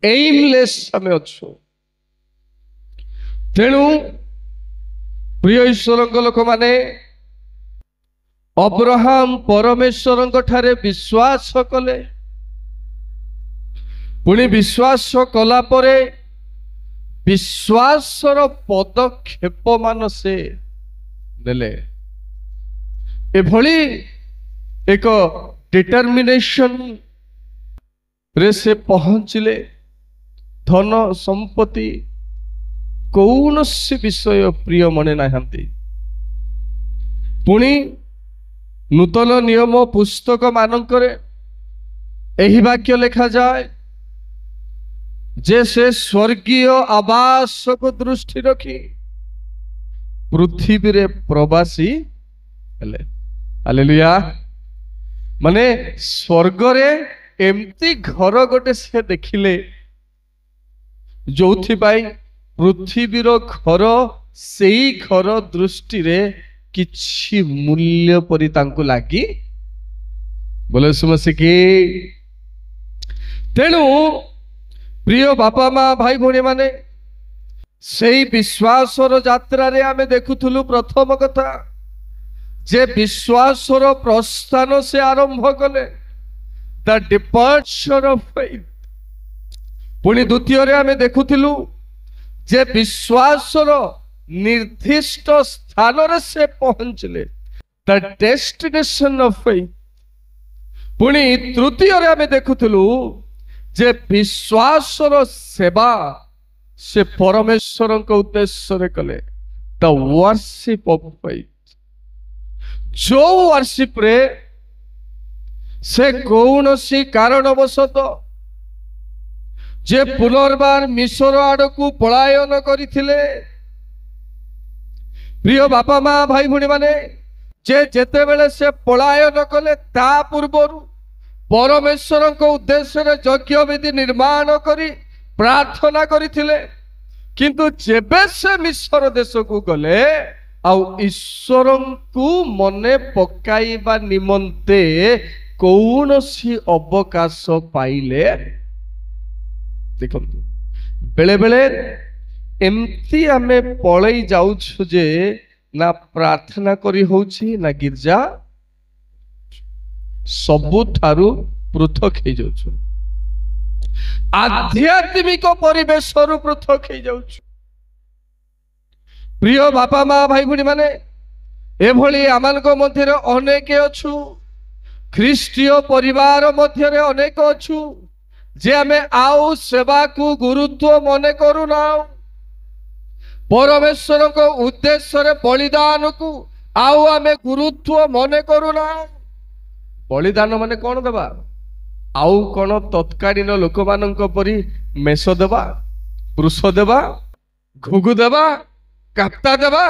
Aimless आम अच्छु। तेणु प्रिय ईश्वर लोक माने अब्राहम परमेश्वर ठारे विश्वास कले, पुणी विश्वास कला परे विश्वासर पदक्षेप मान से नेले। एभली एक डिटर्मिनेशन रे से पहुंचले। धन संपत्ति कौन सी विषय प्रिय मने नाहंती। पुणी नूतन नियम पुस्तक मानकरे एही वाक्य लिखा जाए जे से स्वर्गीय आवास को दृष्टि रखी पृथ्वी रे प्रवासी हेले। हालेलुया। माने स्वर्ग रे एमती घर गोटे से देखिले जोथि पाई पृथ्वीर घर से घर दृष्टि रे किछि मूल्य परि तांको लागी। बोले सुमसी की। तेणु प्रिय बापा माँ भाई भौणी माने सेई विश्वासर यात्रा रे आमे देखुथुलु प्रथम कथा जे विश्वासर प्रस्थान से आरंभ कले द डिपार्चर ऑफ फेथ। पुणी द्वितीय रे आमे देखुथिलु जे विश्वासर निर्दिष्ट स्थान रे से पहुंचले द डेस्टिनेशन ऑफ फेथ। पुणी तृतीय रे आमे देखुथिलु जे विश्वासर सेवा से परमेश्वर उद्देश्य रे कले द वर्शिप ऑफ फेथ। जो वर्शिप रे से कौन सी कारणवशत जे पुनर्बार मिश्र आड़ को पलायन करथिले। प्रिय बापा माँ भाई भौणी माने जे जेते बेले से पलायन कले ता पूर्वरु परमेश्वर उद्देश्य रे यज्ञ विधि निर्माण करी प्रार्थना करथिले। किंतु जेबे से मिश्र देश को गले आउ ईश्वर को मने पकाइबा निमंते कौन सी अवकाश पाइले। देखो बेले बेले एमती आमे पलई जाउछु जे ना प्रार्थना करी होउछि ना गिरजा सबु थारु पृथक हे जाउछु। आध्यात्मिक परिवेश रु पृथक हे जाउछु। प्रिय बापा माँ भाई भौणी माने एभली आमानक मध्य अनेक अछु। ख्रीष्टीय परिवार मध्य अनेक अछु जे आमे आउ सेवा को गुरुत्व मने करूना। परमेश्वर को उद्देश्य रे बलिदान को आउ आमे गुरुत्व मने करूना। बलिदान माने कौन देवा आउ कौन तत्कालीन लोक मानक परी मेष देवा पुरुष देवा घुगु देवा काप्ता देवा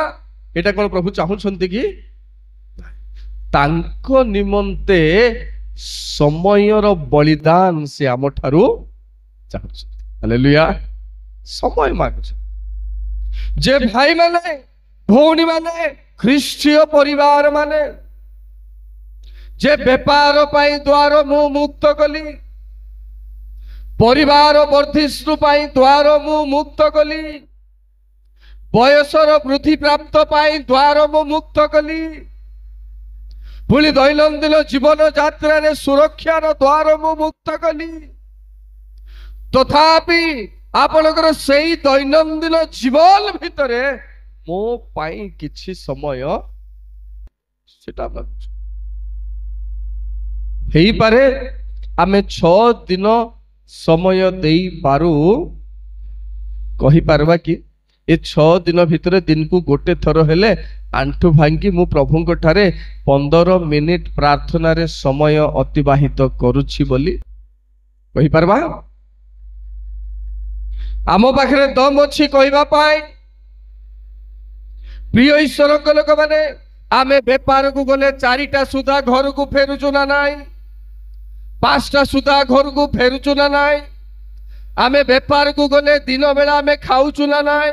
एटा कौन प्रभु चाहूछंती कि तांको निमंते समयर बलिदान से आम ठारू चाहूछंती। हालेलुया। समय मागुछ जे भाई माने भौणी माने ख्रीष्टीय परिवार माने जे व्यापार पाई द्वार मु मुक्त कली परिवार वर्धिष्णु पाई द्वार मु मुक्त कली बयसर वृद्धि प्राप्त पाई द्वार मु मुक्त कली पुणी दैनंदिन जीवन यात्रा रे सुरक्षार द्वार मु मुक्त कली। तथापि आपनकर सेई दैनंदिन जीवन भितरे मो पाई किछि समय सेटा हेई पारे आमे 6 दिन समय देई पारू कही पारबा कि ए 6 दिन भितर दिन को गोटे थर हेले आंठु भांगी मु प्रभु को ठारे 15 मिनिट प्रार्थना रे समय अतिबाहित करूछि बोली कही पारबा। आम पाखरे दम अछि कहबा पाई। प्रिय ईश्वर को लोक माने आमे व्यापार को गले 4टा सुधा घर को फेरुचु ना नाई 5टा सुधा घर को फेरुचु ना नाई आमे व्यापार को गले दिन बेला आमे खाउचु ना नाई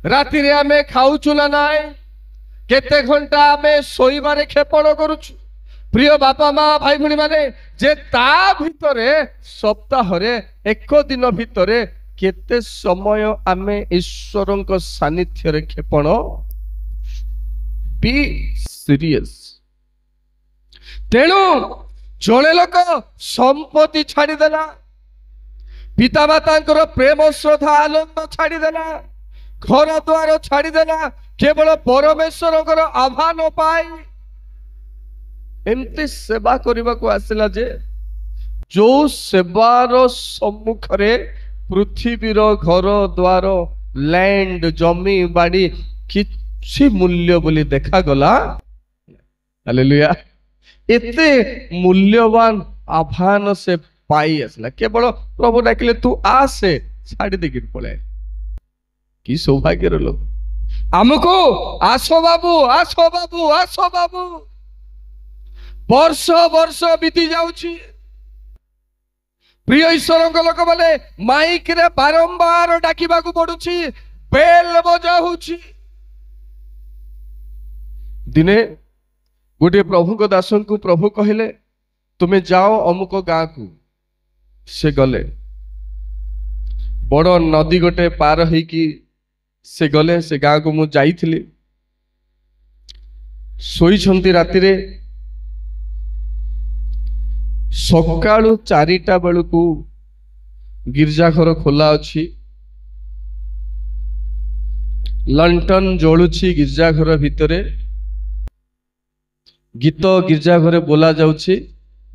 राति रे आमे खाउचु ना नाई केते घंटा आमे सोईबारे खेपण करूछु প্রিয় বাপা মা ভাই ভଉଣୀ ମାନେ ଯେ ତା ଭିତରେ ସପ୍ତାହରେ ଏକ ଦିନ ଭିତରେ କେତେ ସମୟ ଆମେ ଈଶ୍ୱରଙ୍କ ସାନ୍ନିଧ୍ୟରେ କ୍ଷେପଣ ବି ସିରିୟସ୍। ତେଣୁ ଜଣେ ଲୋକ ସମ୍ପତ୍ତି ଛାଡ଼ିଦେଲା, ପିତାମାତାଙ୍କର ପ୍ରେମ ଶ୍ରଦ୍ଧା ଆନନ୍ଦ ଛାଡ଼ିଦେଲା, ଘର ଦ୍ୱାର ଛାଡ଼ିଦେଲା, କେବଳ ପରମେଶ୍ୱରଙ୍କର ଆହ୍ୱାନ ପାଇ ଏମିତି ସେବା କରିବାକୁ ଆସିଲା ଯେ ଯୋଉ ସେବାର ସମ୍ମୁଖରେ ପୃଥିବୀର ଘର ଦ୍ୱାର ଲ୍ୟାଣ୍ଡ ଜମି ବାଡ଼ି କିଛି ମୂଲ୍ୟ ବୋଲି ଦେଖାଗଲା। ହାଲେଲୁୟା। ଏତେ ମୂଲ୍ୟବାନ ଆହ୍ୱାନ ସେ ପାଇ ଆସିଲା। କେବଳ ପ୍ରଭୁ ଡାକିଲେ ତୁ ଆସେ, ଛାଡ଼ି ଦେଇକି ପଳାଏ। କି ସୌଭାଗ୍ୟର ଲୋକ। ଆମକୁ ଆସ ବାବୁ, ଆସ ବାବୁ, ଆସ ବାବୁ। ବର୍ଷ ବର୍ଷ ବିତି ଯାଉଛି। ପ୍ରିୟ ଈଶ୍ୱରଙ୍କ ଲୋକମାନେ ମାଇକରେ ବାରମ୍ବାର ଡାକିବାକୁ ପଡୁଛି, ବେଲ ବଜା ହଉଛି। ଦିନେ ଗୋଟିଏ ପ୍ରଭୁଙ୍କ ଦାସଙ୍କୁ ପ୍ରଭୁ କହିଲେ ତୁମେ ଯାଅ ଅମୁକ ଗାଁକୁ। ସେ ଗଲେ, ବଡ଼ ନଦୀ ଗୋଟେ ପାର ହେଇକି ସେ ଗଲେ। ସେ ଗାଁକୁ ମୁଁ ଯାଇଥିଲି। ଶୋଇଛନ୍ତି ରାତିରେ। ସକାଳୁ 4ଟା ବେଳକୁ ଗିର୍ଜା ଘର ଖୋଲା ଅଛି, ଲଣ୍ଠନ ଜଳୁଛି ଗିର୍ଜା ଘର ଭିତରେ। ଗୀତ ଗିର୍ଜା ଘରେ ବୋଲା ଯାଉଛି,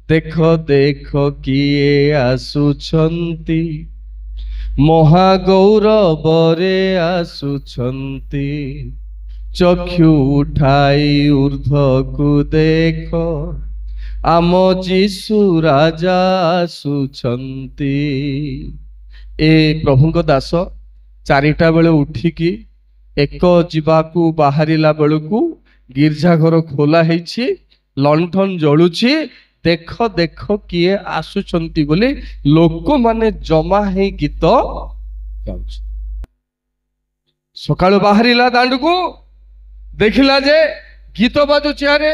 ଦେଖ ଦେଖ କିଏ ଆସୁଛନ୍ତି, ମହାଗୌରବରେ ଆସୁଛନ୍ତି, ଚକ୍ଷୁ ଉଠାଇ ଉର୍ଦ୍ଧ୍ୱକୁ ଦେଖ, ଆମ ଯୀଶୁ ରାଜା ଆସୁଛନ୍ତି। ଏ ପ୍ରଭୁଙ୍କ ଦାସ 4ଟା ବେଳେ ଉଠିକି ଏକ ଯିବାକୁ ବାହାରିଲା ବେଳକୁ ଗିର୍ଜା ଘର ଖୋଲା ହେଇଛି, ଲଣ୍ଠନ ଜଳୁଛି, ଦେଖ ଦେଖ କିଏ ଆସୁଛନ୍ତି ବୋଲି ଲୋକମାନେ ଜମା ହେଇ ଗୀତ ଗାଉଛି। ସକାଳୁ ବାହାରିଲା ଦାଣ୍ଡକୁ, ଦେଖିଲା ଯେ ଗୀତ ବାଜୁଛି। ଆରେ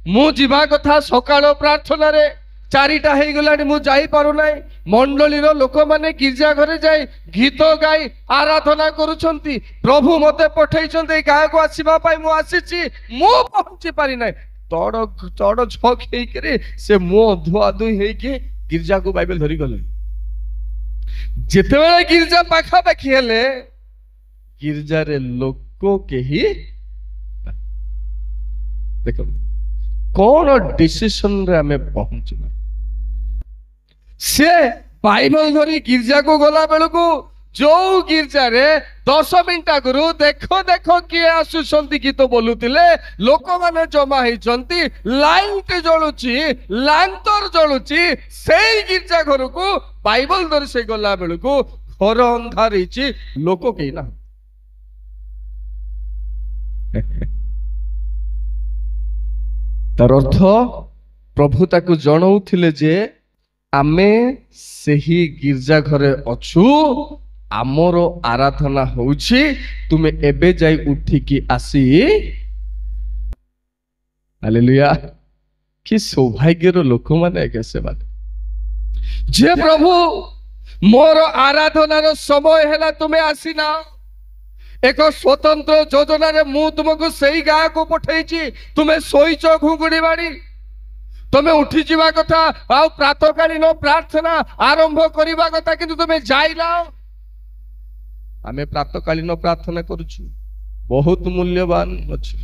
ମୁଁ ଯିବା କଥା ସକାଳ ପ୍ରାର୍ଥନାରେ, 4ଟା ହେଇଗଲାଣି, ମୁଁ ଯାଇପାରୁନାହିଁ। ମଣ୍ଡଳୀର ଲୋକମାନେ ଗିର୍ଜା ଘରେ ଯାଇ ଗୀତ ଗାଇ ଆରାଧନା କରୁଛନ୍ତି। ପ୍ରଭୁ ମତେ ପଠେଇଛନ୍ତି ଏଇ ଗାଁକୁ ଆସିବା ପାଇଁ, ମୁଁ ଆସିଛି, ମୁଁ ପହଞ୍ଚି ପାରିନାହିଁ। ଚଡ଼ ଝକ ହେଇକରି ସେ ମୁହଁ ଧୁଆଧୁଇ ହେଇକି ଗିର୍ଜାକୁ ବାଇବେଲ ଧରି ଗଲେ। ଯେତେବେଳେ ଗିର୍ଜା ପାଖାପାଖି ହେଲେ, ଗିର୍ଜାରେ ଲୋକ କେହି। ଦେଖନ୍ତୁ କଣ ଡିସିସନରେ ଆମେ ପହଞ୍ଚିବା। ସେ ବାଇବେଲ ଧରି ଗିର୍ଜାକୁ ଗଲା ବେଳକୁ ଯୋଉ ଗିର୍ଜାରେ 10 ମିନିଟ ଆଗରୁ ଦେଖ ଦେଖ କିଏ ଆସୁଛନ୍ତି ଗୀତ ବୋଲୁଥିଲେ, ଲୋକମାନେ ଜମା ହେଇଛନ୍ତି, ଲାଇଟ ଜଳୁଛି, ଲାନ୍ତର ଜଳୁଛି, ସେଇ ଗିର୍ଜା ଘରକୁ ବାଇବେଲ ଧରି ସେ ଗଲା ବେଳକୁ ଘର ଅନ୍ଧାର ହେଇଛି, ଲୋକ କେହି ନା। ତାର ଅର୍ଥ ପ୍ରଭୁ ତାକୁ ଜଣାଉଥିଲେ ଯେ ଆମେ ସେହି ଗିର୍ଜା ଘରେ ଅଛୁ, ଆମର ଆରାଧନା ହଉଛି, ତୁମେ ଏବେ ଯାଇ ଉଠିକି ଆସି। ହାଲେଲୁୟା। କି ସୌଭାଗ୍ୟର ଲୋକମାନେ ଆଜ୍ଞା ସେମାନେ, ଯେ ପ୍ରଭୁ ମୋର ଆରାଧନାର ସମୟ ହେଲା, ତୁମେ ଆସିନା। ଏକ ସ୍ୱତନ୍ତ୍ର ଯୋଜନାରେ ମୁଁ ତୁମକୁ ସେଇ ଗାଁକୁ ପଠେଇଛି। ତୁମେ ଶୋଇଛ ଘୁଙ୍ଗୁଡି ବାଡ଼ି, ତୁମେ ଉଠିଯିବା କଥା, ଆଉ ପ୍ରାତଃକାଳୀନ ପ୍ରାର୍ଥନା ଆରମ୍ଭ କରିବା କଥା, କିନ୍ତୁ ତୁମେ ଯାଇନ। ଆମେ ପ୍ରାତଃକାଳୀନ ପ୍ରାର୍ଥନା କରୁଛୁ, ବହୁତ ମୂଲ୍ୟବାନ ଅଛି।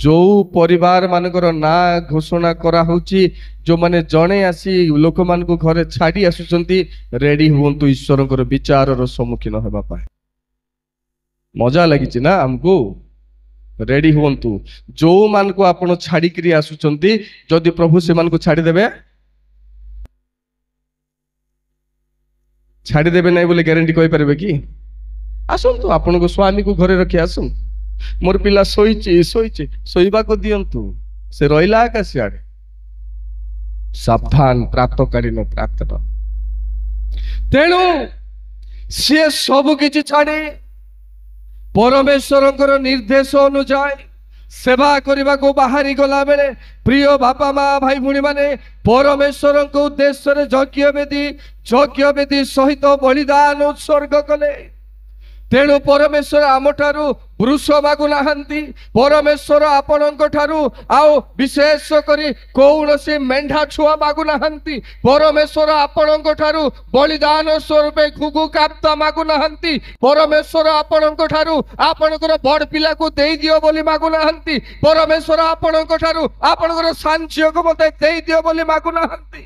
ଯୋଉ ପରିବାର ମାନଙ୍କର ନାଁ ଘୋଷଣା କରାହଉଛି, ଯୋଉମାନେ ଜଣେ ଆସି ଲୋକମାନଙ୍କୁ ଘରେ ଛାଡି ଆସୁଛନ୍ତି, ରେଡି ହୁଅନ୍ତୁ ଈଶ୍ୱରଙ୍କର ବିଚାରର ସମ୍ମୁଖୀନ ହେବା ପାଇଁ। ମଜା ଲାଗିଛି ନା ଆମକୁ? ରେଡି ହୁଅନ୍ତୁ। ଯୋଉମାନଙ୍କୁ ଆପଣ ଛାଡିକିରି ଆସୁଛନ୍ତି, ଯଦି ପ୍ରଭୁ ସେମାନଙ୍କୁ ଛାଡିଦେବେ, ଛାଡିଦେବେ ନାହିଁ ବୋଲି ଗ୍ୟାରେଣ୍ଟି କହିପାରିବେ କି? ଆସନ୍ତୁ, ଆପଣଙ୍କ ସ୍ୱାମୀକୁ ଘରେ ରଖି ଆସନ୍ତୁ। ମୋର ପିଲା ଶୋଇଛି, ଶୋଇବାକୁ ଦିଅନ୍ତୁ, ସେ ରହିଲା ଏକା ସିଆଡେ। ସାବଧାନ, ପ୍ରାତଃକାଳୀନ ପ୍ରାର୍ଥନା। ତେଣୁ ସିଏ ସବୁ କିଛି ଛାଡି ପରମେଶ୍ୱରଙ୍କର ନିର୍ଦ୍ଦେଶ ଅନୁଯାୟୀ सेवा करने को बाहरी गला बेले प्रिय बापा माँ भाई भूणी माने परमेश्वर को उद्देश्य यज्ञ वेदी सहित बलिदान उत्सर्ग कले। तेणु परमेश्वर आम ठारू वृष मागु नाहांती, परमेश्वर आपणक ठारू आओ विशेष करी कौन सी मेंढा छुआ मागु नाहांती, परमेश्वर आपणक ठारू बलिदान स्वरूप घुघु काप्ता मागु नाहांती, परमेश्वर आपणक ठारू आपणकर बड़ पिला को देई दियो बोली मागु नाहांती, परमेश्वर आपणक ठारू आपणकर सांझियो को मते देई दियो बोली मागु नाहांती।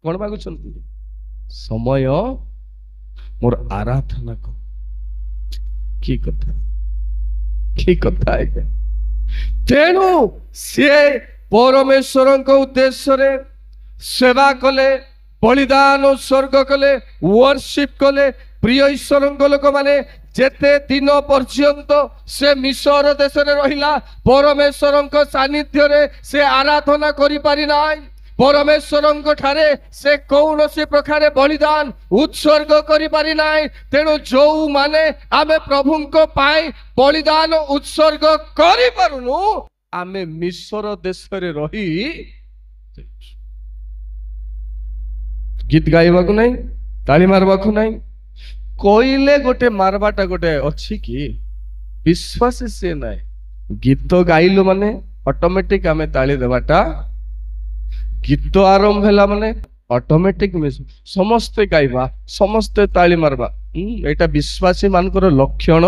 कोन मागुछंती? समय मोर आराधना को। की कथा है। तेणु सी परमेश्वर उद्देश्य रे सेवा कले, बलिदान उत्सर्ग कले, वर्शिप कले। प्रिय ईश्वर लोक माने जेते दिन पर्यंत से मिस्र देश रे रहिला परमेश्वर सानिध्य रे से आराधना करि पारि नाय, परमेश्वर ठारे से कौन सी प्रकार बलिदान उत्सर्ग करि पारि नाय। तेणु जो माने आमे प्रभु को पाए बलिदान उत्सर्ग करि पारुनु आमे मिस्र देश रे रही गीत गाइबा को नहीं, ताली मारबा को नहीं, कोइले गोटे मारबाटा गोटे अछि कि विश्वास से नहीं। गीत गाइलु माने ऑटोमेटिक आमे ताली देबाटा, गीत आरंभ है माने ऑटोमेटिक समस्ते गाइबा, समस्ते ताली मारबा, एटा विश्वासी मानकर लक्षण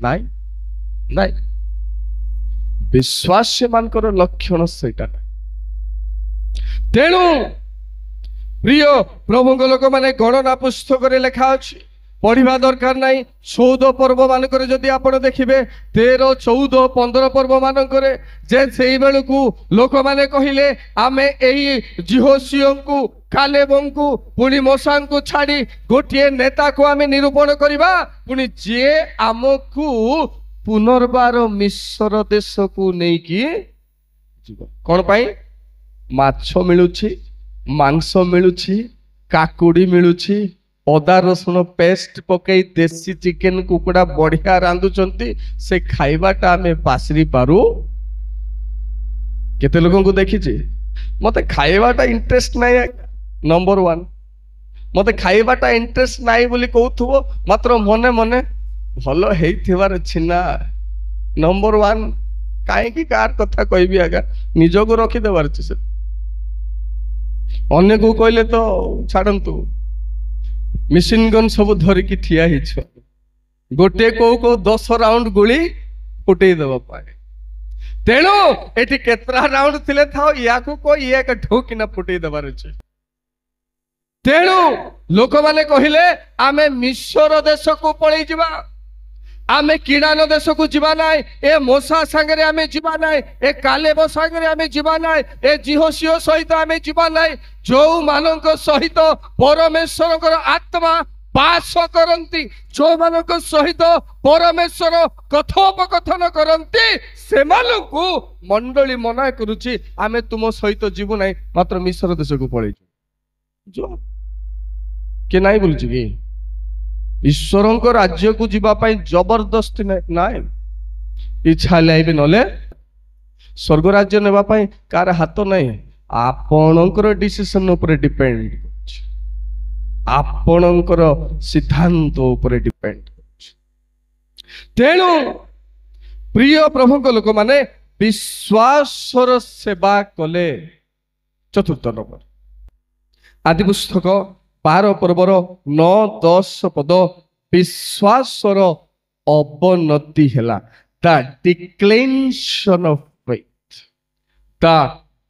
नाई नाई, विश्वासी मानकर लक्षण सेटा। तेणु प्रिय प्रभु लोक माने गणना पुस्तक रे लिखा अछि, पढ़िबा दरकार नहीं। 14 पर्व मानक जदि आपण देखिबे 13, 14, 15 पर्व मानक जे सेई बेलकू लोक माने कहिले आमे एही जिहोशियों को कालेबों को पुणी मोसा को छाड़ी गोटे नेता को आमे निरूपण करिबा, पुणी जे आमकू पुनर्बार मिस्र देश को नहीं कि कौन पाई माछ मिलुछि, मांस मिलुछि, काकुड़ी मिलुछि, अदा रसुण पेस्ट पकई देसी चिकेन कुकुड़ा बढ़िया रांधुचंती, से खाइबाटा आमे पासरी पारू। केते लोगों को देखिछि मते खाइबाटा इंटरेस्ट नाही, नंबर 1 मते खाइबाटा इंटरेस्ट नाही बोली कहउथबो, मात्र मने मने भलो हेइथिबार छिना। नंबर 1 काहे की कार कथा कहबी आगा निजो को रखि देबार छै, से अन्य को कहले तो छाड़ंतु। मिशन गन सब धरिकी ठिया हिछ, गोटे को 10 राउंड गुली फुटई देबा पाए। तेणु एटी केतरा राउंड थिले थाओ या को ये एक ठोकिना फुटई देबार छै। तेणु लोक माने कहिले आमे मिस्र देश को पळई जिबा, आमे किणान देश को जीवा नाय, ए मोसा संगे आमे जीवा नाय, ए कालेब संगे आमे जीवा नाय, ए जिहोशियो सहित आमे जीवा नाय। जो मानक सहित परमेश्वर आत्मा बास करंती, जो मानक सहित परमेश्वर कथोपकथन करंती, से मानकू मंडली मना करूची आमे तुम सहित जीवु नाय, मात्र मिस्र देश को पळई जो के नाय बोलची कि ईश्वर राज्य को जीवाई जबरदस्ती ना, इच्छा लाइबे नले स्वर्ग राज्य नेबाई कार हाथ नहीं, आपणकर डिसीजन उपरे डिपेंड, आपणकर सिद्धांत उपरे डिपेंड। तेणु प्रिय प्रभु लोक माने विश्वासर सेवा कले। चतुर्थ नंबर आदि पुस्तक 12 पर्वर 9, 10 पद, विश्वासर अवनति हैला, the declination of faith, the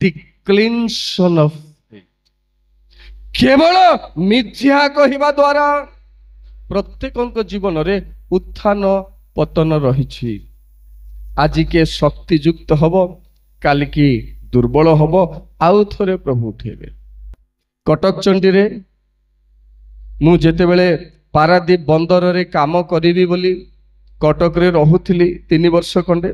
declination of faith. केवल मिथ्या कहिबा द्वारा प्रत्येक जीवन रे उत्थान पतन रही। आज के शक्तियुक्त हब, काली की दुर्बल हब, आउ थरे प्रभु उठेबे। कटक चंडी रे मु जेते बेले पारादीप बंदर रे काम करिबी बोली कटक रे रहुथिली 3 वर्ष खंडे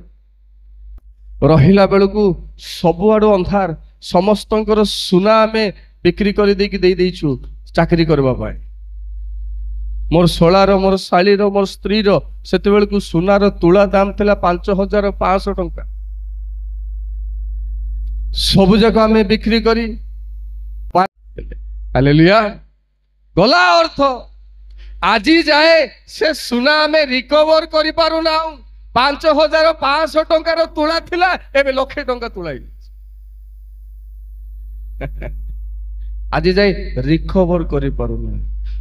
रहिला बेलकू सबुआडू अंधार, समस्तंकर सुना आमे बिक्री कर देकी दे देइछु चाकरी करबा पाए। मोर सोलार, मोर शालीर, मोर स्त्रीर सेते बेलकू सुनार तुला दाम थिला 5500 टंका। सबु जाक आम बिक्री करी हालेलुया गला अर्थ आज जाए से सुना आम रिकवर कर पारुना 5,500 टंकार तुला थिला एबे लक्षे टंका तुला आज जाए रिकवर कर पारुना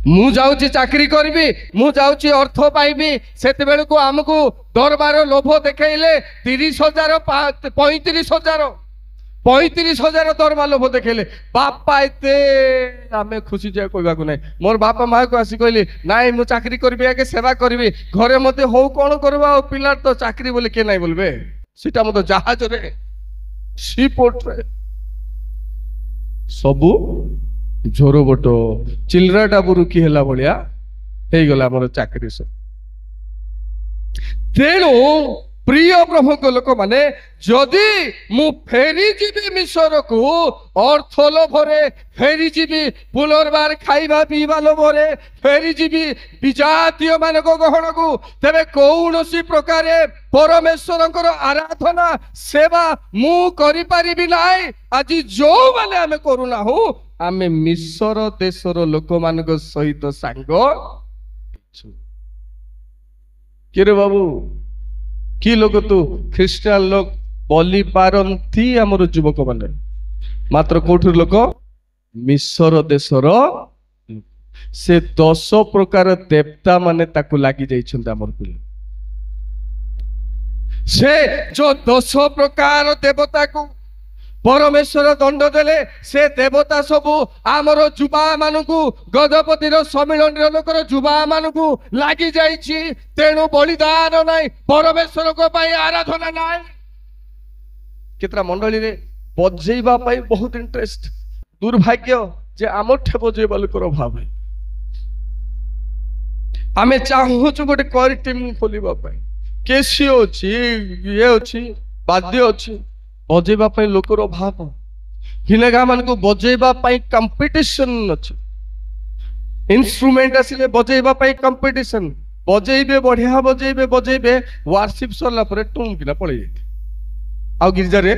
मु जाऊची चाकरी करबी मु जाऊची अर्थ पाइबी सेते बेल को हमको दरबार लोभ देखैले 30,000 35,000 दरमा लोभ देखैले बापा एते आमे खुशी जाय कहबा को नै मोर बापा माँ को आसी कहली नाई मु चाकरी करबी आगे सेवा करबी घरे मते हो कोन करबा ओ पिला तो चाकरी बोले के नाई बोलबे सीटा मते जहाज रे सी पोर्ट रे सबु झोरो बटो चिल्रा डाबुरु की हैला भलिया हे गला हमर चाकरी से तेणु प्रिय प्रभु को लोक माने जदि मु फेरी जीवी मिसर को अर्थ लोभरे फेरी जीवी पुनर्बार खाइबा पीवा लोभरे फेरी जीवी विजातीय मान गहन को तेबे कौनसी प्रकार परमेश्वर आराधना सेवा मु करि पारिबि नाई आज जो माने आमे करूना हो आमे मिसर देशर लोक मान सहित सांग किरे बाबू कि लोक तू ख्रीस्टान लोक बोली पारंती आमर युवक माने मात्र कोठुर लोक मिसर देशर से 10 प्रकार देवता माने ताकू लागी जाइछन्ते आमर पिले से जो 10 प्रकार देवता को परमेश्वर दंड देले से देवता सबू आमर जुबा मानकू गजपतिर सम्मिलन लोकर जुबा मानकू लागी जाइछि तेणु बलिदान नाई परमेश्वर को पाई आराधना नाई केतरा मंडली रे बजेइबा पाई बहुत इंटरेस्ट दुर्भाग्य जे आमठे बजेइबा लोकर अभाव है आमे चाहूछु गोटे कर टीम खोलिबा पाई केसियो अछि ये अछि वाद्य अछि बजेबा पाई लोकर अभाव हिनेगा मान को बजेबा पाई कंपटीशन अछि इंस्ट्रूमेंट आसिले बजेबा पाई कंपटीशन बजेबे बढ़िया बजेबे वार्शिप सरला परे टुम किना पळै जाय आ गिरजा रे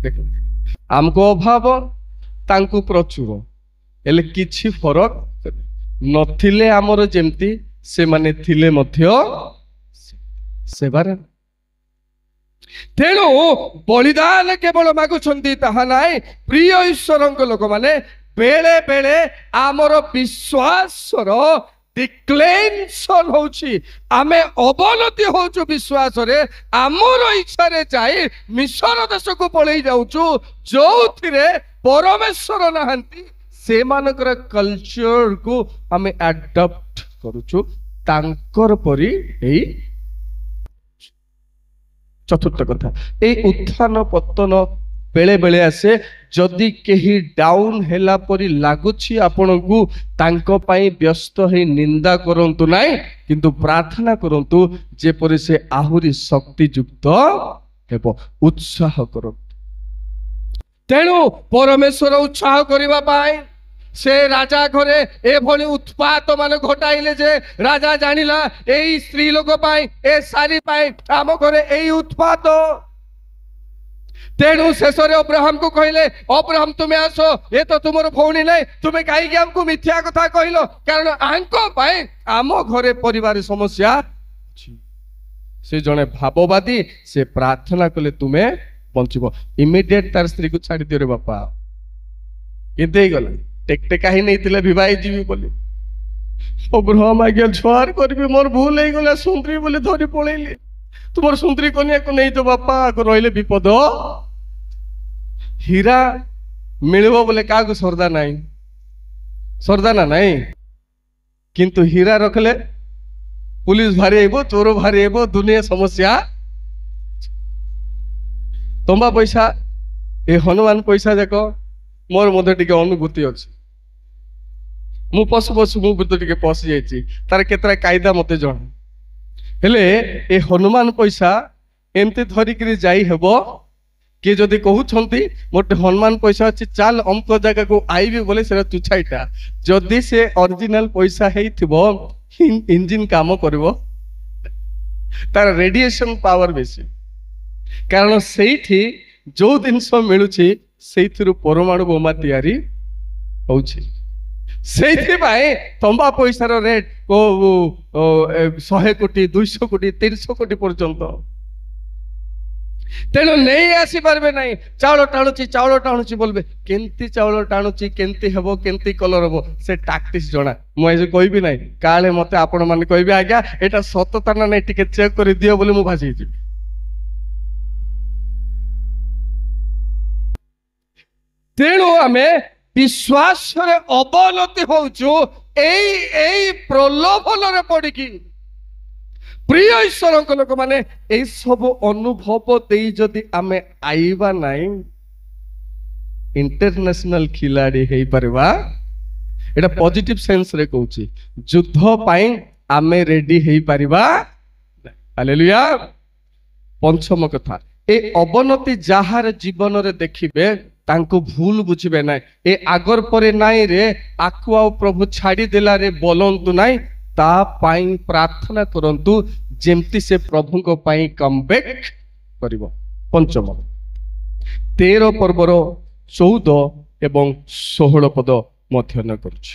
देखो हमको अभाव तांको प्रचुर एले किछि फरक नथिले हमर जेमती से माने थिले मध्य सेवार तेणु बलिदान केवल मागुछन्ति ताहा नाई प्रिय ईश्वरଙ୍କ लोक माने बेले बेले आमर विश्वासर डिक्लेन्सन होछि आमे अवनति होछु विश्वास रे आमर इच्छा रे जाई मिशर देश को पळै जाउछु जोथिरे परमेश्वर नाहंती से मानकर कल्चर को आमे अडॉप्ट करूछु तांकर परी एई चतुर्थ कथा ए उत्थान पतन बेले बेले आसे जदि केही डाउन हेला परी लागुछि आपनकु तांको पई व्यस्त हे निंदा करंतु नाही किंतु प्रार्थना करंतु जे परे से आहुरी शक्ति युक्त हेबो उत्साह करंतु तेणु परमेश्वर उत्साह करिबा पाई से राजा घरे ए भली उत्पात मान घटाइले जे राजा जानिला एई स्त्री लोक पाई ए सारी पाई आम घरे एई उत्पात तेणु शेषरे अब्राहम को कहले अब्राहम तुम्हें आसो ये तो तुमर भौणी नहीं तुम्हें कहीं हमको मिथ्या कथा कहलो कारण आंको पाई आम घरे परिवार समस्या से जने भाववादी से प्रार्थना कले तुम्हें बंचब इमिडिएट तार स्त्री को छाड़ी दियो रे बापा केते गला टेकटेका ही नहीं विवाह जीवी बोली अब्राहम आज्ञा छुआर करबी मोर भूल हो गला सुंदरी बोले धरी पळैली तुमर सुंदरी कन्या को नहीं तो बापा को रहिले विपद हीरा मिलबो बोले का को सरदा ना नहीं किंतु हीरा रखले पुलिस भारी आइबो चोर भारी आइबो दुनिया समस्या तंबा पैसा ए हनुमान पैसा जाक मोर मध्य टिके अनुभूति अच्छी मु पशु पशु मु भीतर टिके पशि जाइछि तार केतरा कायदा मते जण हेले ए हनुमान पैसा एमते धरिकरी जाई हेबो के जदि कहउछंती मोटे हनुमान पैसा अछि चाल अमको जगह को आईबी बोले सेरा तुछाइटा जदि से ओरिजिनल पैसा हेइथिबो इंजन काम करबो तार रेडिएशन पावर बेसी କାରଣ ସେଇଠି ଯୋଉ ଜିନିଷ ମିଳୁଛି ସେଇଥିରୁ ପରମାଣୁ ବୋମା ତିଆରି ହଉଛି। ସେଇଥିପାଇଁ ତମ୍ବା ପଇସାର ରେଟ୍ 100 କୋଟି 200 କୋଟି 300 କୋଟି ପର୍ଯ୍ୟନ୍ତ। ତେଣୁ ନେଇ ଆସିପାରିବେ ନାହିଁ। ଚାଉଳ ଟାଣୁଛି ବୋଲବେ, କେମିତି ଚାଉଳ ଟାଣୁଛି, କେମିତି ହେବ, କେମିତି କଲର ହେବ, ସେ ଟାକ୍ଟିକ୍ସ ଜଣା। ମୁଁ ଆଜି କହିବି ନାହିଁ, କାଳେ ମତେ ଆପଣ ମାନେ କହିବେ ଆଜ୍ଞା ଏଇଟା ସତତା ନା ନାଇଁ ଟିକେ ଚେକ୍ କରିଦିଅ ବୋଲି ମୁଁ ଭାସିଯିବି। ତେଣୁ ଆମେ ବିଶ୍ୱାସରେ ଅବନତି ହଉଛୁ ଏଇ ପ୍ରଲୋଭନରେ ପଡିକି। ପ୍ରିୟ ଈଶ୍ୱରଙ୍କ ଲୋକମାନେ, ଏଇ ସବୁ ଅନୁଭବ ଦେଇ ଯଦି ଆମେ ଆଇବା ନାହିଁ, ଇଣ୍ଟରନ୍ୟାସନାଲ ଖିଲାଡି ହେଇପାରିବା। ଏଟା ପଜିଟିଭ ସେନ୍ସରେ କହୁଛି। ଯୁଦ୍ଧ ପାଇଁ ଆମେ ରେଡି ହେଇପାରିବା। ହାଲେଲୁୟା। ପଞ୍ଚମ କଥା, ଏ ଅବନତି ଯାହାର ଜୀବନରେ ଦେଖିବେ ତାଙ୍କୁ ଭୁଲ ବୁଝିବେ ନାହିଁ। ଏ ଆଗର ପରେ ନାଇଁ ରେ ଆକୁ ଆଉ ପ୍ରଭୁ ଛାଡ଼ିଦେଲାରେ ବୋଲନ୍ତୁ ନାହିଁ, ତା ପାଇଁ ପ୍ରାର୍ଥନା କରନ୍ତୁ ଯେମିତି ସେ ପ୍ରଭୁଙ୍କ ପାଇଁ କମବ୍ୟାକ୍ କରିବ। ପଞ୍ଚମ 13 ପର୍ବର 14 ଏବଂ 16 ପଦ ମଧ୍ୟନ କରୁଛି।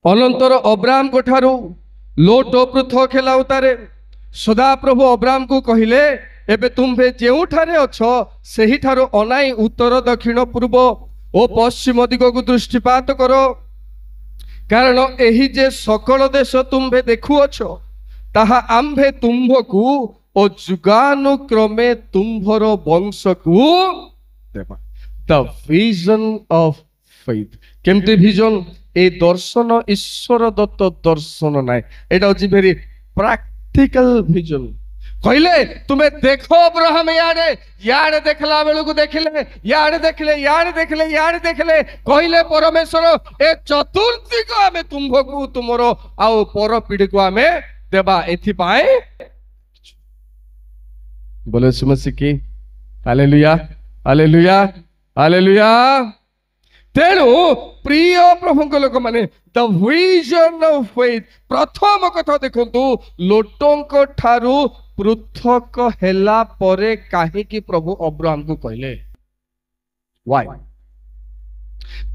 ଅନନ୍ତର ଅବ୍ରାମଙ୍କ ଠାରୁ ଲୋଟ ପୃଥକ ହେଲା ଉତାରେ ସଦାପ୍ରଭୁ ଅବ୍ରାମକୁ କହିଲେ, ଏବେ ତୁମ୍ଭେ ଯେଉଁଠାରେ ଅଛ ସେହିଠାରୁ ଅନାଇ ଉତ୍ତର ଦକ୍ଷିଣ ପୂର୍ବ ଓ ପଶ୍ଚିମ ଦିଗକୁ ଦୃଷ୍ଟିପାତ କର, କାରଣ ଏହି ଯେ ସକଳ ଦେଶ ତୁମ୍ଭେ ଦେଖୁଅଛ ତାହା ଆମ୍ଭେ ତୁମ୍ଭକୁ ଓ ଯୁଗାନୁକ୍ରମେ ତୁମ୍ଭର ବଂଶକୁ ଦେବା। ଦ ଭିଜନ ଅଫ ଫେଥ। କେମିତି ଭିଜନ? ଏ ଦର୍ଶନ ଈଶ୍ୱର ଦତ୍ତ ଦର୍ଶନ ନାହିଁ, ଏଇଟା ହଉଛି ଭେରି ପ୍ରାକ୍ଟିକାଲ ଭିଜନ। କହିଲେ ତୁମେ ଦେଖ ଅବ୍ରାହମ ଇଆଡେ ଦେଖିଲା ବେଳକୁ ଦେଖିଲେ, ଇଆଡେ ଦେଖିଲେ, ଇଆଡେ ଦେଖିଲେ, ଇଆଡେ ଦେଖିଲେ, କହିଲେ ପରମେଶ୍ୱର ଏ ଚତୁର୍ଦିଗ ଆମେ ତୁମ୍ଭକୁ ତୁମର ଆଉ ପର ପିଢିକୁ ଆମେ ଦେବା। ଏଥିପାଇଁ ବୋଲେ ସୁମସିକି ହାଲେଲୁୟା, ହାଲେଲୁୟା, ହାଲେଲୁୟା। ତେଣୁ ପ୍ରିୟ ପ୍ରଭୁଙ୍କ ଲୋକମାନେ, ଦ ଭିଜନ ଅଫ ଫେଥ। ପ୍ରଥମ କଥା ଦେଖନ୍ତୁ, ଲୋଟଙ୍କ ଠାରୁ ପୃଥକ ହେଲା ପରେ କାହିଁକି ପ୍ରଭୁ ଅବ୍ରାହମକୁ କହିଲେ? Why?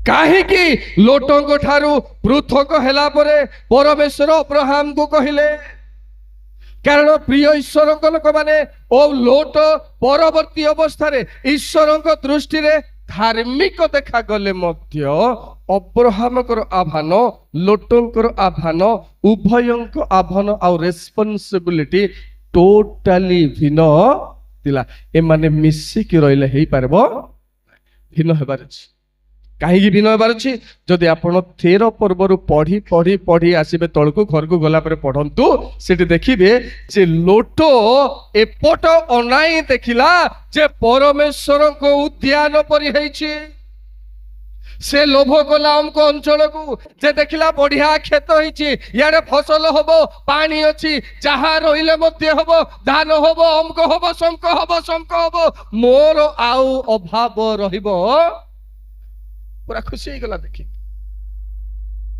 କାହିଁକି ଲୋଟଙ୍କ ଠାରୁ ପୃଥକ ହେଲା ପରେ ପରମେଶ୍ୱର ଅବ୍ରାହମକୁ କହିଲେ? କାରଣ ପ୍ରିୟ ଈଶ୍ୱରଙ୍କ ଲୋକମାନେ, ଓ ଲୋଟ ପରବର୍ତ୍ତୀ ଅବସ୍ଥାରେ ଈଶ୍ୱରଙ୍କ ଦୃଷ୍ଟିରେ ଧାର୍ମିକ ଦେଖାଗଲେ ମଧ୍ୟ ଅବ୍ରାହମଙ୍କର ଆହ୍ୱାନ, ଲୋଟଙ୍କର ଆହ୍ୱାନ, ଉଭୟଙ୍କ ଆହ୍ୱାନ ଆଉ ରେସ୍ପନ୍ସିବିଲିଟି ଟୋଟାଲି ଭିନ୍ନ ଥିଲା। ଏମାନେ ମିଶିକି ରହିଲେ ହେଇପାରିବ? ଭିନ୍ନ ହେବାର ଅଛି। କାହିଁକି ଭିନ୍ନ ହେବାର ଅଛି? ଯଦି ଆପଣ 13 ପର୍ବରୁ ପଢି ପଢି ପଢି ଆସିବେ ତଳକୁ, ଘରକୁ ଗଲା ପରେ ପଢନ୍ତୁ, ସେଠି ଦେଖିବେ ଯେ ଲୋଟ ଏପଟ ଅନାଇ ଦେଖିଲା ଯେ ପରମେଶ୍ୱରଙ୍କ ଉଦ୍ୟାନ ପରି ହେଇଛି। ସେ ଲୋଭ କଲା ଅମକ ଅଞ୍ଚଳକୁ, ଯେ ଦେଖିଲା ବଢିଆ କ୍ଷେତ ହେଇଛି, ଇଆଡେ ଫସଲ ହବ, ପାଣି ଅଛି, ଯାହା ରହିଲେ ମଧ୍ୟ ହବ, ଧାନ ହବ, ଅମକ ହବ, ଶଙ୍ଖ ହବ, ଶଙ୍ଖ ହବ, ମୋର ଆଉ ଅଭାବ ରହିବ। ପୁରା ଖୁସି ହେଇଗଲା ଦେଖି।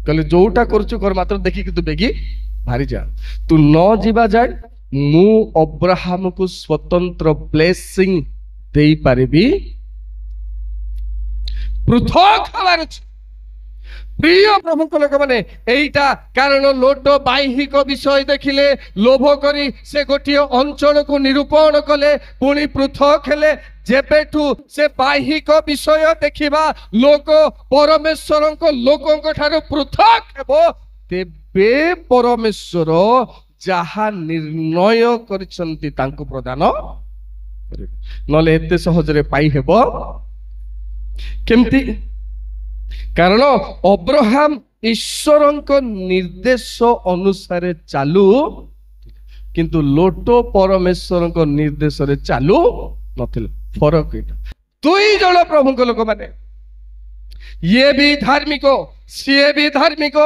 କହିଲେ ଯୋଉଟା କରୁଛୁ କର, ମାତ୍ର ଦେଖିକି ତୁ ବେଗି ବାହାରି ଯା। ତୁ ନ ଯିବା ଯାଏ ମୁଁ ଅବ୍ରାହମକୁ ସ୍ୱତନ୍ତ୍ର ବ୍ଲେସିଂ ଦେଇପାରିବି। ପୃଥକ ହବାର ଅଛି। ପ୍ରିୟ ପ୍ରଭୁଙ୍କ ଲୋକମାନେ, ଏଇଟା କାରଣ ଲୋଟ ବାହ୍ୟିକ ବିଷୟ ଦେଖିଲେ, ଲୋଭ କରି ସେ ଗୋଟିଏ ଅଞ୍ଚଳକୁ ନିରୂପଣ କଲେ, ପୁଣି ପୃଥକ ହେଲେ। ଯେବେଠୁ ସେ ବାହ୍ୟିକ ବିଷୟ ଦେଖିବା ଲୋକ ପରମେଶ୍ୱରଙ୍କ ଲୋକଙ୍କ ଠାରୁ ପୃଥକ ହେବ, ତେବେ ପରମେଶ୍ୱର ଯାହା ନିର୍ଣ୍ଣୟ କରିଛନ୍ତି ତାଙ୍କୁ ପ୍ରଦାନ କରିବେ। ନହେଲେ ଏତେ ସହଜରେ ପାଇହେବ କେମିତି? କାରଣ ଅବ୍ରାହମ ଈଶ୍ୱରଙ୍କ ନିର୍ଦ୍ଦେଶ ଅନୁସାରେ ଚାଲୁ, କିନ୍ତୁ ଲୋଟ ପରମେଶ୍ୱରଙ୍କ ନିର୍ଦ୍ଦେଶରେ ଚାଲୁ ନଥିଲେ। ଫରକ ଏଇଟା। ଦୁଇ ଜଣ ପ୍ରଭୁଙ୍କ ଲୋକମାନେ, ଇଏ ବି ଧାର୍ମିକ, ସିଏ ବି ଧାର୍ମିକ,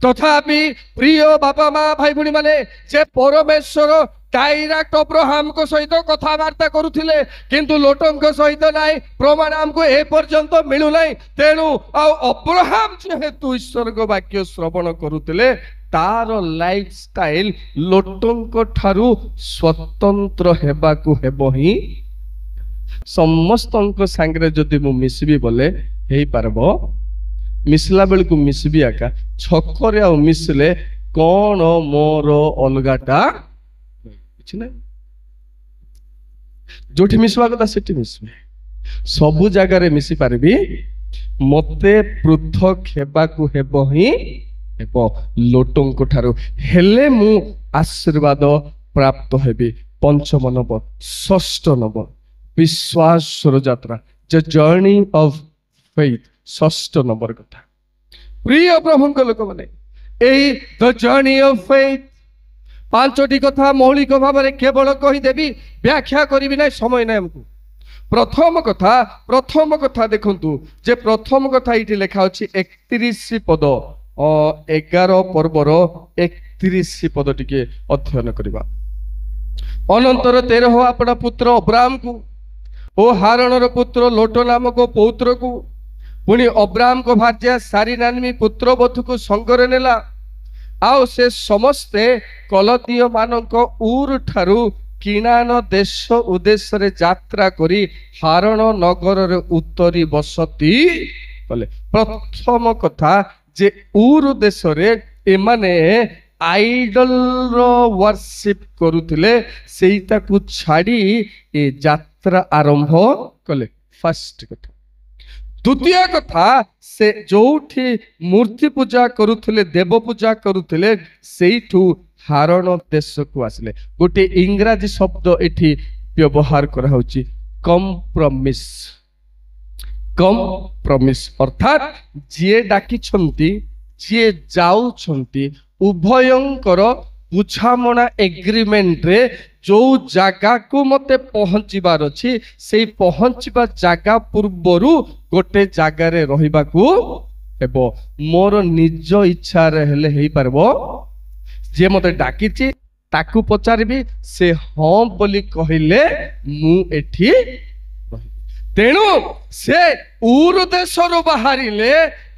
ତଥାପି ପ୍ରିୟ ବାପା ମା ଭାଇ ଭଉଣୀ ମାନେ, ସେ ପରମେଶ୍ୱର ଡାଇରେକ୍ଟ ଅବ୍ରାହମଙ୍କ ସହିତ କଥାବାର୍ତ୍ତା କରୁଥିଲେ, କିନ୍ତୁ ଲୋଟଙ୍କ ସହିତ ନାହିଁ। ପ୍ରମାଣ ଆମକୁ ଏ ପର୍ଯ୍ୟନ୍ତ ମିଳୁନାହିଁ। ତେଣୁ ଆଉ ଅବ୍ରାହମ ଯେହେତୁ ଈଶ୍ୱରଙ୍କ ବାକ୍ୟ ଶ୍ରବଣ କରୁଥିଲେ, तार लाइफस्टाइल लोटंक ठारू स्वतंत्र हेबाकू हेबो ही समस्तंक सांगरे जदि मु मिसबी बोले हेई पारबो मिसला बेल को मिसबी आका छकरे आ मिसले कौन मोर अलगाटा किछ नै जोठी मिसवा कथा सेठी मिसबे सबु जगह रे मिसी पारबी मते पृथक हेबाकू हेबो ही हेबो लोटंक ठारू हेले मु आशीर्वाद प्राप्त हेबी। पंचम नंबर षष्ठ नंबर विश्वास यात्रा द जर्नी ऑफ फेथ षष्ठ नंबर कथा प्रिय प्रभुଙ୍କ लोक माने एई द जर्नी ऑफ फेथ पांचटी कथा मौलिक भाव में केवल कहीदेवी व्याख्या करी ना समय ना हमको प्रथम कथा देखंतु जे प्रथम कथा ये लिखा अच्छी 31 पद 11 पर्वर 31 पद टिके अध्ययन करवा। अनंतर 13 अपना पुत्र अब्राहम को ओ हारणर पुत्र लोट नामक पौत्र को पुणी अब्राहम को भार्या सारी नामी पुत्र बधु को संगरे नेला आओ से समस्ते कलदीय मानक ऊर ठारू किनान देश उद्देश्य रे यात्रा करी हारण नगर रे उत्तरी बसती कले। प्रथम कथा जे ऊर देश रे एमाने आइडल रो वर्शिप करुथिले सेईता को छाड़ी ए यात्रा आरंभ कले फर्स्ट कथा। द्वितीय कथा से जोठी मूर्ति पूजा करुथिले देव पूजा करुथिले सेइठू हारण देश को आसिले। गोटे इंग्राजी शब्द एठी व्यवहार करा होची कम्प्रोमिस अर्थात जिए डाकी छंती जिए जाऊ छंती उभयंकर बुझामणा एग्रीमेंट रे जो जगह को मते पहुंचीबार अच्छी से पहुंचीबा जगह पूर्वरु गोटे जगह रे रहिबा को हेबो। मोर निज इच्छा रे हेले हेई परबो जे मते डाकिची ताकू पचारबी से हाँ बोली कहिले मु एठी तेणु से ऊर देशरु बाहरिले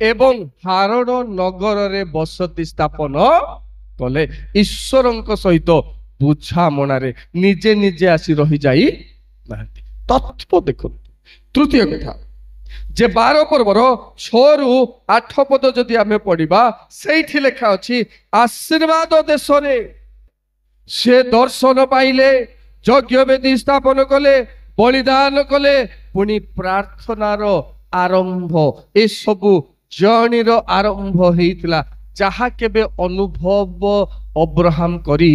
एवं हारण नगर रे बसति स्थापन कले ईश्वरंक सहित बुझामणा रे निजे निजे आसी रही जाई नाहंती। तत्व देखो तृतीय कथा जे 12 पर्वर 6 रु 8 पद जदि आमे पढ़िबा सेठी लेखा अछि आशीर्वाद देश रे से दर्शन पाइले यज्ञ वेदी स्थापन कले बलिदान कले पुणी प्रार्थनार आरंभ ए सबु जर्नी रो आरंभ हेइतला जहा केबे अनुभव अब्राहम करी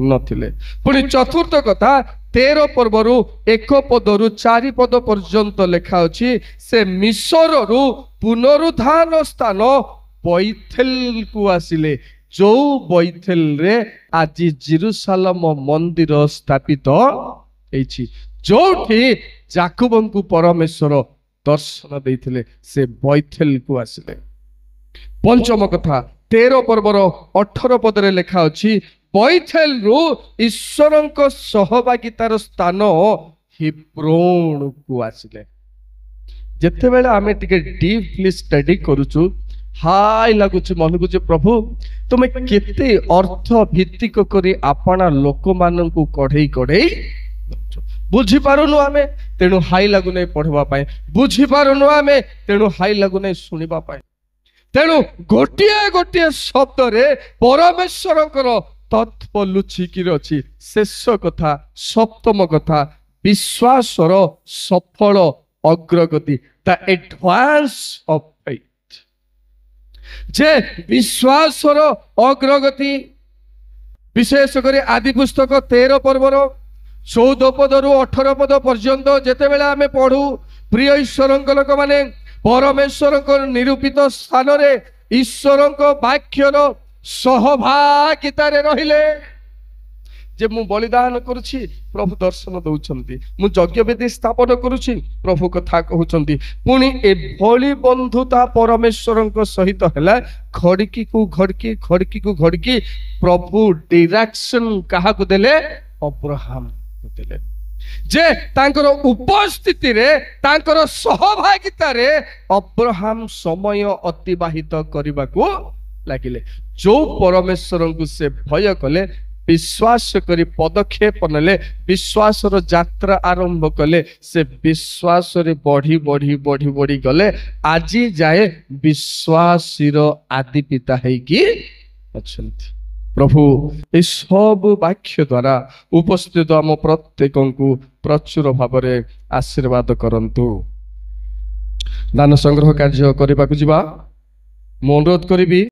नथिले। पुणी चतुर्थ कथा 13 पर्वरु 1 पदरु 4 पद पर्यंत लेखा अछि से मिस्र रु पुनरुद्धान स्थान बैथेल को आसिले जो बैथेल रे आज जेरूशलेम मंदिर स्थापित होइछि जोठी जाकुबन को परमेश्वर दर्शन देइथिले से बैथेल को आसिले। पंचम कथा 13 पर्वर 18 पदरे लेखा अछि बैथेल रु ईश्वरंक सहभागितार स्थान हिब्रोन को आसिले। जेते बेले आमे टिके डीपली स्टडी करूछु हाय लागुछि मन को जे प्रभु तुमे केते अर्थ भित्तिक करी आपना लोक मानन को कढेई कढेई बुझी पारुनु आमे तेणु हाई लागु नै पढ़वा पाए बुझी पारुनु आमे तेणु हाई लागु नै सुनिबा पाए तेणु गोटिए गोटिए शब्द रे परमेश्वरकर तत्व लुचिकी अछि। शेष कथा सप्तम कथा विश्वासर सफल अग्रगति द एडवांस ऑफ फेथ जे विश्वासर अग्रगति विशेष कर आदि पुस्तक 13 पर्वर 14 पदरु 18 पद पर्यंत जेते बेला आमे पढ़ू प्रिय ईश्वरंक लोक माने परमेश्वरंक निरूपित स्थान रे ईश्वरंक वाक्यर सहभागिता रे रहिले जे मु बलिदान करूछि प्रभु दर्शन दउछंती मु यज्ञ वेदी स्थापन करूछि प्रभु कथा कहउछंती पुणी ए भली बंधुता परमेश्वरंक सहित हला घड़की को घड़की प्रभु डायरेक्शन काहा को देले अब्राहम को देले जे तांकर उपस्थिति रे तांकर सहभागिता रे अब्राहम समय अतिबाहित करबा को ଲାଗିଲେ। ଯୋଉ ପରମେଶ୍ୱରଙ୍କୁ ସେ ଭୟ କଲେ, ବିଶ୍ୱାସ କରି ପଦକ୍ଷେପ ନେଲେ, ବିଶ୍ୱାସର ଯାତ୍ରା ଆରମ୍ଭ କଲେ, ସେ ବିଶ୍ୱାସରେ ବଢି ବଢି ବଢି ବଢି ଗଲେ, ଆଜି ଯାଏ ବିଶ୍ୱାସୀର ଆଦି ପିତା ହେଇକି ଅଛନ୍ତି। ପ୍ରଭୁ এই ସବୁ ବାକ୍ୟ ଦ୍ୱାରା ଉପସ୍ଥିତ ଆମ ପ୍ରତ୍ୟେକଙ୍କୁ ପ୍ରଚୁର ଭାବରେ ଆଶୀର୍ବାଦ କରନ୍ତୁ। ଦାନ ସଂଗ୍ରହ କାର୍ଯ୍ୟ କରିବାକୁ ଯିବା। ମୁଁ ଅନୁରୋଧ କରିବି